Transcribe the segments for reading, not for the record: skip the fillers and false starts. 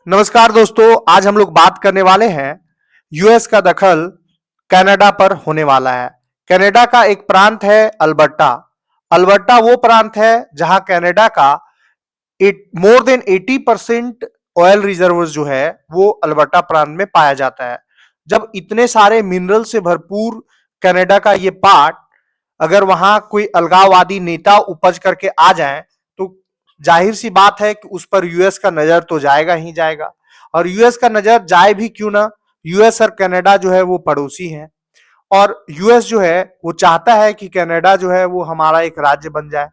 नमस्कार दोस्तों, आज हम लोग बात करने वाले हैं यूएस का दखल कनाडा पर होने वाला है। कनाडा का एक प्रांत है अल्बर्टा। अल्बर्टा वो प्रांत है जहां कनाडा का मोर देन 80% ऑयल रिजर्व जो है वो अल्बर्टा प्रांत में पाया जाता है। जब इतने सारे मिनरल से भरपूर कनाडा का ये पार्ट अगर वहां कोई अलगाववादी नेता उपज करके आ जाए तो जाहिर सी बात है कि उस पर यूएस का नजर तो जाएगा ही जाएगा। और यूएस का नजर जाए भी क्यों ना, यूएस और कनाडा जो है वो पड़ोसी हैं। और यूएस जो है वो चाहता है कि कनाडा जो है वो हमारा एक राज्य बन जाए।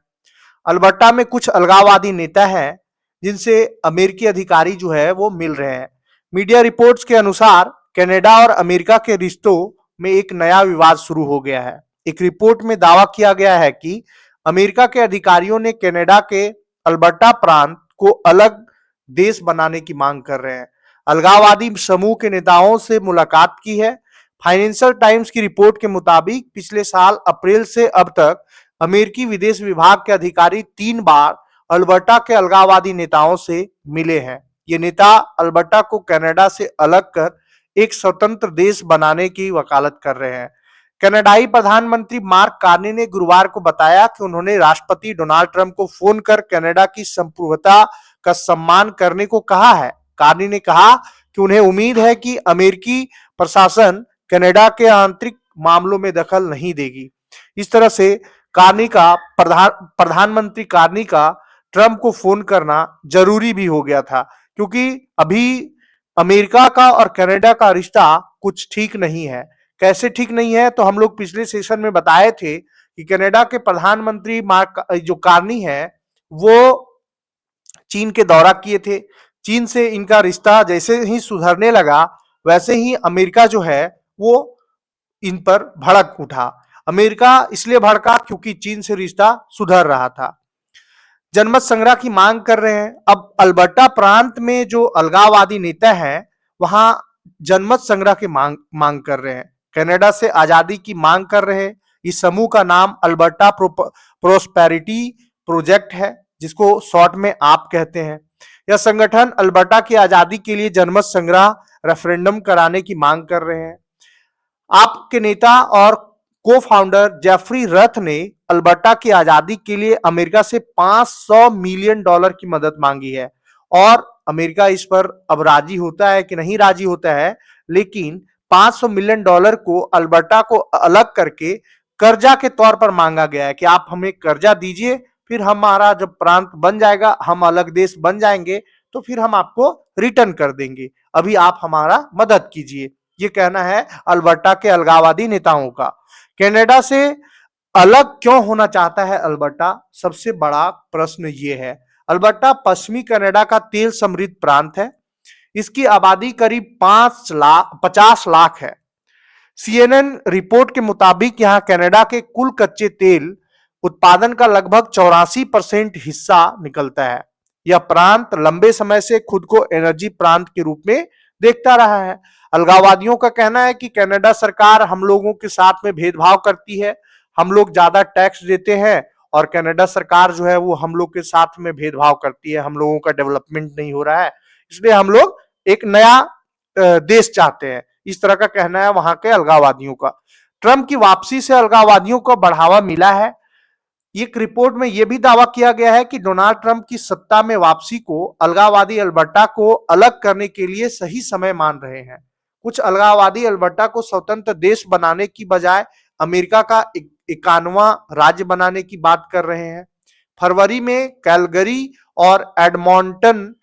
अल्बर्टा में कुछ अलगाववादी नेता हैं जिनसे अमेरिकी अधिकारी जो है वो मिल रहे हैं। मीडिया रिपोर्ट्स के अनुसार कनाडा और अमेरिका के रिश्तों में एक नया विवाद शुरू हो गया है। एक रिपोर्ट में दावा किया गया है कि अमेरिका के अधिकारियों ने कनाडा के अल्बर्टा प्रांत को अलग देश बनाने की मांग कर रहे हैं। अलगाववादी समूह के नेताओं से मुलाकात की है। फाइनेंशियल टाइम्स की रिपोर्ट के मुताबिक पिछले साल अप्रैल से अब तक अमेरिकी विदेश विभाग के अधिकारी 3 बार अल्बर्टा के अलगाववादी नेताओं से मिले हैं। ये नेता अल्बर्टा को कनाडा से अलग कर एक स्वतंत्र देश बनाने की वकालत कर रहे हैं। कनाडाई प्रधानमंत्री मार्क कार्नी ने गुरुवार को बताया कि उन्होंने राष्ट्रपति डोनाल्ड ट्रंप को फोन कर कनाडा की संप्रभुता का सम्मान करने को कहा है। कार्नी ने कहा कि उन्हें उम्मीद है कि अमेरिकी प्रशासन कनाडा के आंतरिक मामलों में दखल नहीं देगी। इस तरह से प्रधानमंत्री कार्नी का ट्रंप को फोन करना जरूरी भी हो गया था, क्योंकि अभी अमेरिका का और कनाडा का रिश्ता कुछ ठीक नहीं है। कैसे ठीक नहीं है, तो हम लोग पिछले सेशन में बताए थे कि कनाडा के प्रधानमंत्री मार्क जो कार्नी है वो चीन के दौरा किए थे। चीन से इनका रिश्ता जैसे ही सुधरने लगा वैसे ही अमेरिका जो है वो इन पर भड़क उठा। अमेरिका इसलिए भड़का क्योंकि चीन से रिश्ता सुधर रहा था। जनमत संग्रह की मांग कर रहे हैं। अब अल्बर्टा प्रांत में जो अलगाववादी नेता हैं वहां जनमत संग्रह की मांग कर रहे हैं, कनाडा से आजादी की मांग कर रहे हैं। इस समूह का नाम अल्बर्टा प्रोस्पेरिटी प्रोजेक्ट है, जिसको शॉर्ट में आप कहते हैं। यह संगठन अल्बर्टा की आजादी के लिए जनमत संग्रह रेफरेंडम कराने की मांग कर रहे हैं। आपके नेता और को फाउंडर जेफरी रथ ने अल्बर्टा की आजादी के लिए अमेरिका से $500 मिलियन की मदद मांगी है। और अमेरिका इस पर अब राजी होता है कि नहीं राजी होता है, लेकिन $500 मिलियन को अल्बर्टा को अलग करके कर्जा के तौर पर मांगा गया है कि आप हमें कर्जा दीजिए, फिर हमारा जब प्रांत बन जाएगा, हम अलग देश बन जाएंगे, तो फिर हम आपको रिटर्न कर देंगे, अभी आप हमारा मदद कीजिए। ये कहना है अल्बर्टा के अलगाववादी नेताओं का। कनाडा से अलग क्यों होना चाहता है अल्बर्टा? सबसे बड़ा प्रश्न ये है। अल्बर्टा पश्चिमी कनाडा का तेल समृद्ध प्रांत है। इसकी आबादी करीब 50 लाख है। सीएनएन रिपोर्ट के मुताबिक यहां कनाडा के कुल कच्चे तेल उत्पादन का लगभग 84% हिस्सा निकलता है। यह प्रांत लंबे समय से खुद को एनर्जी प्रांत के रूप में देखता रहा है। अलगाववादियों का कहना है कि कनाडा सरकार हम लोगों के साथ में भेदभाव करती है, हम लोग ज्यादा टैक्स देते हैं और कनाडा सरकार जो है वो हम लोग के साथ में भेदभाव करती है, हम लोगों का डेवलपमेंट नहीं हो रहा है, इसलिए हम लोग एक नया देश चाहते हैं। इस तरह का कहना है वहां के अलगाववादियों का। ट्रंप की वापसी से अलगाववादियों को बढ़ावा मिला है। एक रिपोर्ट में यह भी दावा किया गया है कि डोनाल्ड ट्रंप की सत्ता में वापसी को अलगाववादी अल्बर्टा को अलग करने के लिए सही समय मान रहे हैं। कुछ अलगाववादी अल्बर्टा को स्वतंत्र देश बनाने की बजाय अमेरिका का 51वां राज्य बनाने की बात कर रहे हैं। फरवरी में कैलगरी और एडमॉन्टन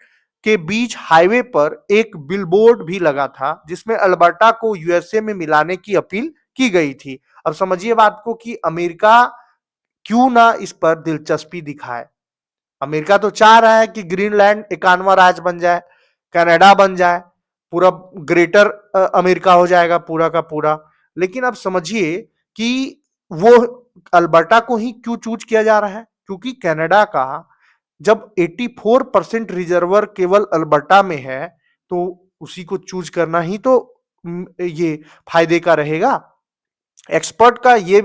के बीच हाईवे पर एक बिलबोर्ड भी लगा था जिसमें अल्बर्टा को यूएसए में मिलाने की अपील की गई थी। अब समझिए बात को कि अमेरिका क्यों ना इस पर दिलचस्पी दिखाए। अमेरिका तो चाह रहा है कि ग्रीनलैंड 51वां राज्य बन जाए, कनाडा बन जाए, पूरा ग्रेटर अमेरिका हो जाएगा पूरा का पूरा। लेकिन अब समझिए कि वो अल्बर्टा को ही क्यों चूज किया जा रहा है, क्योंकि कनाडा का जब 84% रिजर्वर केवल अल्बर्टा में है तो उसी को चूज करना ही तो ये फायदे का रहेगा। एक्सपर्ट का ये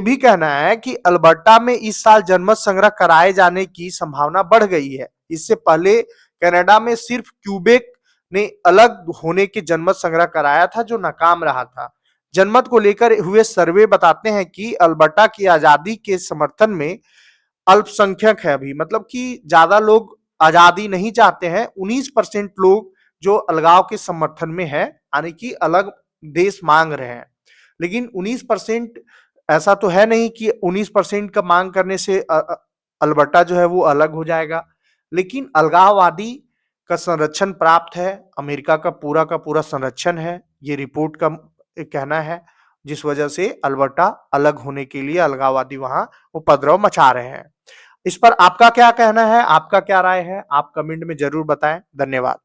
भी कहना है कि अल्बर्टा में इस साल जनमत संग्रह कराए जाने की संभावना बढ़ गई है। इससे पहले कनाडा में सिर्फ क्यूबेक ने अलग होने के जनमत संग्रह कराया था जो नाकाम रहा था। जनमत को लेकर हुए सर्वे बताते हैं कि अल्बर्टा की आजादी के समर्थन में अल्पसंख्यक है अभी, मतलब कि ज्यादा लोग आजादी नहीं चाहते हैं। 19% लोग जो अलगाव के समर्थन में है, यानी कि अलग देश मांग रहे हैं। लेकिन 19% ऐसा तो है नहीं कि 19% का मांग करने से अल्बर्टा जो है वो अलग हो जाएगा। लेकिन अलगाववादी का संरक्षण प्राप्त है, अमेरिका का पूरा संरक्षण है, ये रिपोर्ट का कहना है, जिस वजह से अल्बर्टा अलग होने के लिए अलगाववादी वहां उपद्रव मचा रहे हैं। इस पर आपका क्या कहना है, आपका क्या राय है, आप कमेंट में जरूर बताएं। धन्यवाद।